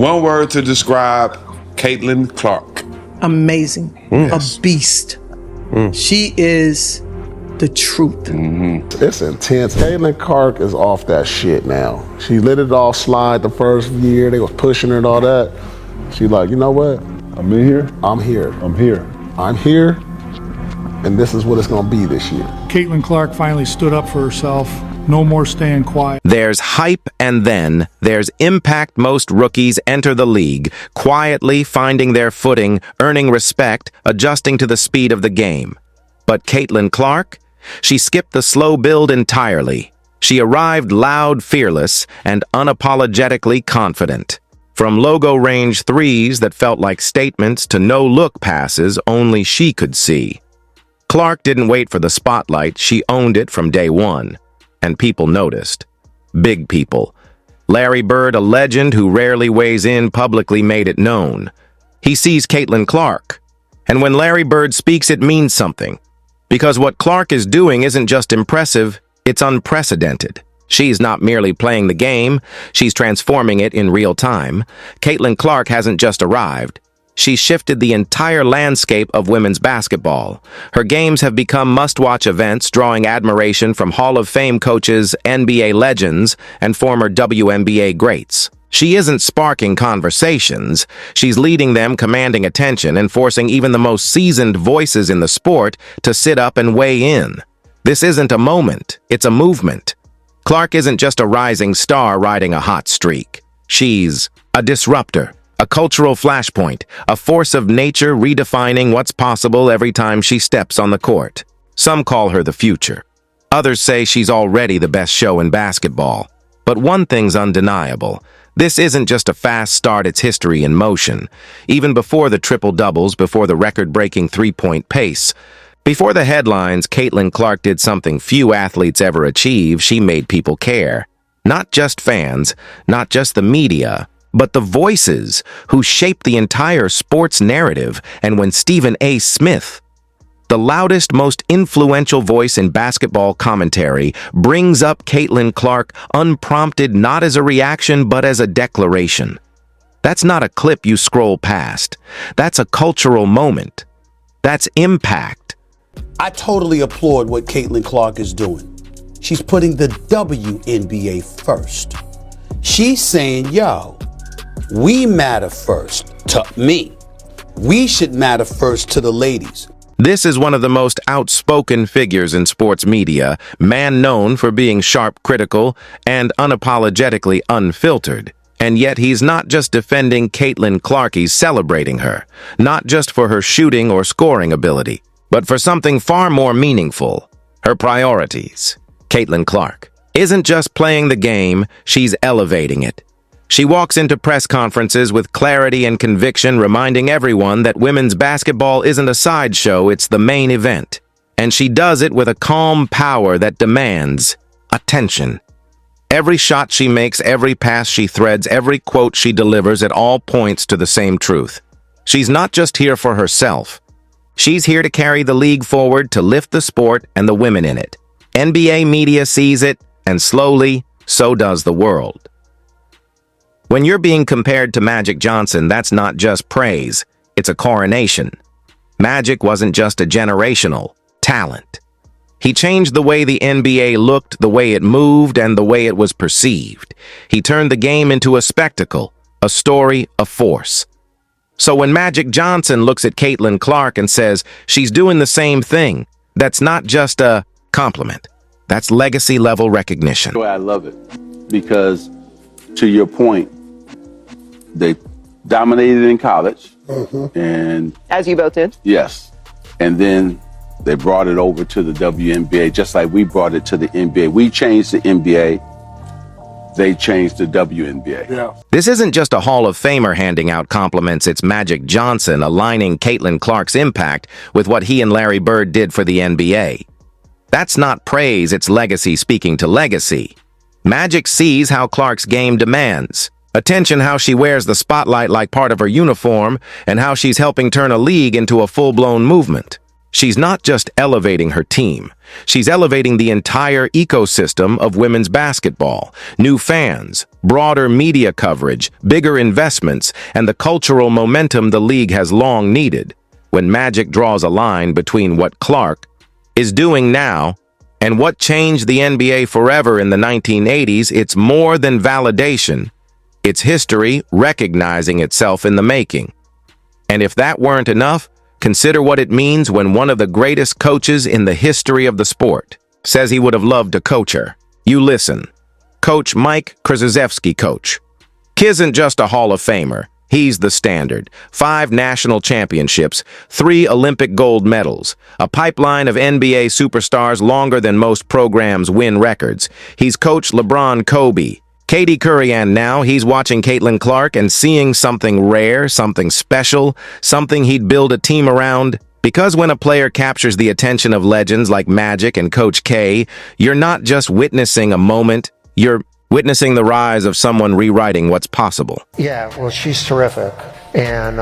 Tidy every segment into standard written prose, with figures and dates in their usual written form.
One word to describe Caitlin Clark. Amazing. Yes. A beast. She is the truth. It's intense. Caitlin Clark is off that shit now. She let it all slide the first year. They was pushing her and all that. She like, you know what? I'm in here. I'm here. I'm here. I'm here. And this is what it's going to be this year. Caitlin Clark finally stood up for herself. No more staying quiet. There's hype, and then there's impact. Most rookies enter the league, quietly finding their footing, earning respect, adjusting to the speed of the game. But Caitlin Clark? She skipped the slow build entirely. She arrived loud, fearless, and unapologetically confident. From logo range threes that felt like statements to no-look passes only she could see. Clark didn't wait for the spotlight. She owned it from day one. And people noticed. Big people. Larry Bird, a legend who rarely weighs in, publicly made it known. He sees Caitlin Clark. And when Larry Bird speaks, it means something. Because what Clark is doing isn't just impressive, it's unprecedented. She's not merely playing the game, she's transforming it in real time. Caitlin Clark hasn't just arrived. She's shifted the entire landscape of women's basketball. Her games have become must-watch events, drawing admiration from Hall of Fame coaches, NBA legends, and former WNBA greats. She isn't sparking conversations. She's leading them, commanding attention, and forcing even the most seasoned voices in the sport to sit up and weigh in. This isn't a moment, it's a movement. Clark isn't just a rising star riding a hot streak. She's a disruptor. A cultural flashpoint, a force of nature redefining what's possible every time she steps on the court. Some call her the future. Others say she's already the best show in basketball. But one thing's undeniable. This isn't just a fast start, it's history in motion. Even before the triple-doubles, before the record-breaking three-point pace, before the headlines, Caitlin Clark did something few athletes ever achieve. She made people care. Not just fans, not just the media, but the voices who shaped the entire sports narrative. And when Stephen A. Smith, the loudest, most influential voice in basketball commentary, brings up Caitlin Clark unprompted, not as a reaction, but as a declaration. That's not a clip you scroll past. That's a cultural moment. That's impact. I totally applaud what Caitlin Clark is doing. She's putting the WNBA first. She's saying, yo, we matter first to me. We should matter first to the ladies. This is one of the most outspoken figures in sports media, man known for being sharp, critical, and unapologetically unfiltered. And yet he's not just defending Caitlin Clark, he's celebrating her. Not just for her shooting or scoring ability, but for something far more meaningful, her priorities. Caitlin Clark isn't just playing the game, she's elevating it. She walks into press conferences with clarity and conviction, reminding everyone that women's basketball isn't a sideshow, it's the main event. And she does it with a calm power that demands attention. Every shot she makes, every pass she threads, every quote she delivers, it all points to the same truth. She's not just here for herself. She's here to carry the league forward, to lift the sport and the women in it. NBA media sees it, and slowly, so does the world. When you're being compared to Magic Johnson, that's not just praise, it's a coronation. Magic wasn't just a generational talent. He changed the way the NBA looked, the way it moved, and the way it was perceived. He turned the game into a spectacle, a story, a force. So when Magic Johnson looks at Caitlin Clark and says she's doing the same thing, that's not just a compliment. That's legacy-level recognition. I love it because, to your point, they dominated in college, and as you both did. Yes, and then they brought it over to the WNBA, just like we brought it to the NBA. We changed the NBA, they changed the WNBA. Yeah. This isn't just a Hall of Famer handing out compliments, it's Magic Johnson aligning Caitlin Clark's impact with what he and Larry Bird did for the NBA. That's not praise, it's legacy speaking to legacy. Magic sees how Clark's game demands attention, how she wears the spotlight like part of her uniform, and how she's helping turn a league into a full-blown movement. She's not just elevating her team. She's elevating the entire ecosystem of women's basketball. New fans, broader media coverage, bigger investments, and the cultural momentum the league has long needed. When Magic draws a line between what Clark is doing now and what changed the NBA forever in the 1980s, it's more than validation. It's history recognizing itself in the making. And if that weren't enough, consider what it means when one of the greatest coaches in the history of the sport says he would have loved to coach her. You listen. Coach Mike Krzyzewski, coach. He isn't just a Hall of Famer. He's the standard. 5 national championships, 3 Olympic gold medals, a pipeline of NBA superstars longer than most programs win records. He's coached LeBron, Kobe, Katie Curry, and now he's watching Caitlin Clark and seeing something rare, something special, something he'd build a team around. Because when a player captures the attention of legends like Magic and Coach K, you're not just witnessing a moment, you're witnessing the rise of someone rewriting what's possible. Yeah, well, she's terrific, and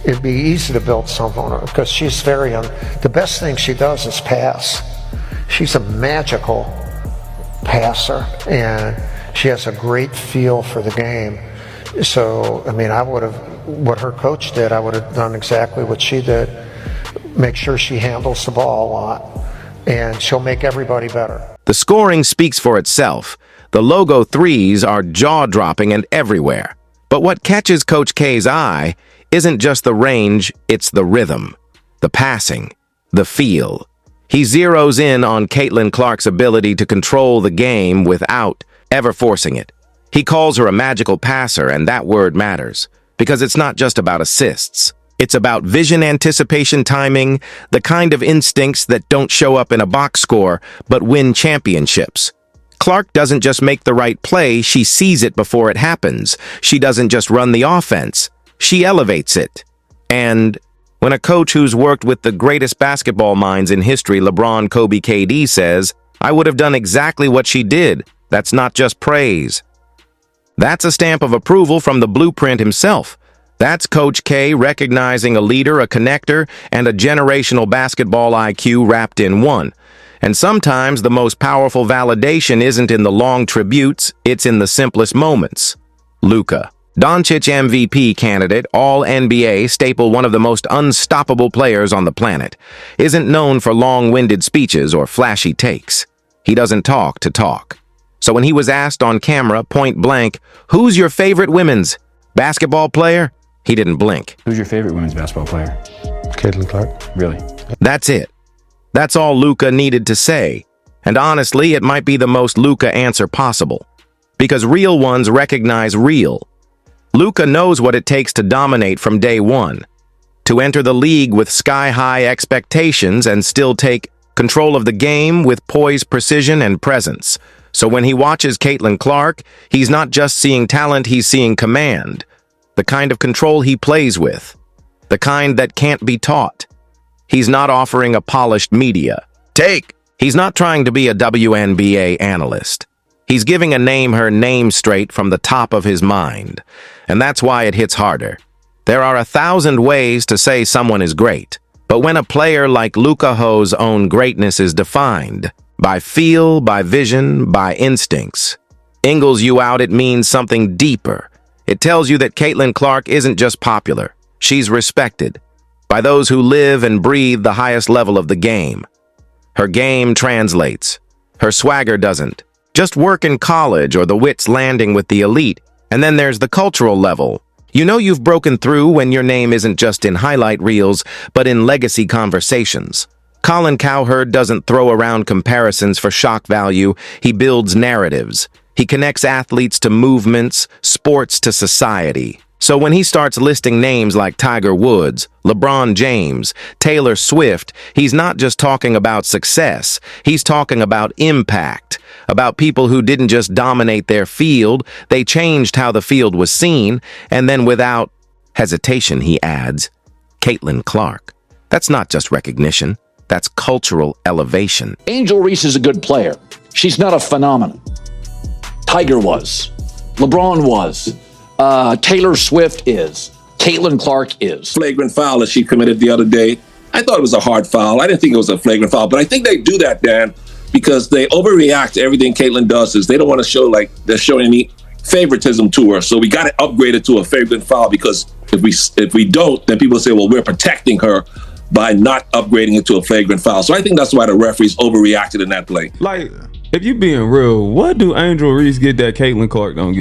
it'd be easy to build something on her because she's very young. The best thing she does is pass. She's a magical passer, and she has a great feel for the game. So, I mean, what her coach did, I would have done exactly what she did. Make sure she handles the ball a lot, and she'll make everybody better. The scoring speaks for itself. The logo threes are jaw-dropping and everywhere. But what catches Coach K's eye isn't just the range, it's the rhythm, the passing, the feel. He zeroes in on Caitlin Clark's ability to control the game without ever forcing it. He calls her a magical passer, and that word matters, because it's not just about assists. It's about vision, anticipation, timing, the kind of instincts that don't show up in a box score, but win championships. Clark doesn't just make the right play, she sees it before it happens. She doesn't just run the offense, she elevates it. And when a coach who's worked with the greatest basketball minds in history, LeBron, Kobe, KD, says, "I would have done exactly what she did," that's not just praise. That's a stamp of approval from the blueprint himself. That's Coach K recognizing a leader, a connector, and a generational basketball IQ wrapped in one. And sometimes the most powerful validation isn't in the long tributes, it's in the simplest moments. Luka Doncic, MVP candidate, all-NBA staple, one of the most unstoppable players on the planet, isn't known for long-winded speeches or flashy takes. He doesn't talk to talk. So when he was asked on camera, point blank, "Who's your favorite women's basketball player?" he didn't blink. Who's your favorite women's basketball player? Caitlin Clark. Really? That's it. That's all Luka needed to say. And honestly, it might be the most Luka answer possible. Because real ones recognize real. Luka knows what it takes to dominate from day one. To enter the league with sky-high expectations and still take control of the game with poise, precision, and presence. So when he watches Caitlin Clark, he's not just seeing talent, he's seeing command. The kind of control he plays with. The kind that can't be taught. He's not offering a polished media take. He's not trying to be a WNBA analyst. He's giving a name her name straight from the top of his mind. And that's why it hits harder. There are 1,000 ways to say someone is great. But when a player like Luka Ho's own greatness is defined by feel, by vision, by instincts, ingles you out, it means something deeper. It tells you that Caitlin Clark isn't just popular. She's respected by those who live and breathe the highest level of the game. Her game translates. Her swagger doesn't. Just work in college or the wits landing with the elite. And then there's the cultural level. You know you've broken through when your name isn't just in highlight reels, but in legacy conversations. Colin Cowherd doesn't throw around comparisons for shock value. He builds narratives. He connects athletes to movements, sports to society. So when he starts listing names like Tiger Woods, LeBron James, Taylor Swift, he's not just talking about success. He's talking about impact, about people who didn't just dominate their field, they changed how the field was seen, and then without hesitation, he adds, Caitlin Clark. That's not just recognition, that's cultural elevation. Angel Reese is a good player. She's not a phenomenon. Tiger was. LeBron was. Taylor Swift is. Caitlin Clark is. Flagrant foul that she committed the other day. I thought it was a hard foul. I didn't think it was a flagrant foul, but I think they do that, Dan, because they overreact to everything Caitlin does. Is they don't want to show like they're showing any favoritism to her. So we got to upgrade it to a flagrant foul, because if we don't, then people say, well, we're protecting her by not upgrading it to a flagrant foul. So I think that's why the referees overreacted in that play. Like, if you being real, what do Angel Reese get that Caitlin Clark don't get?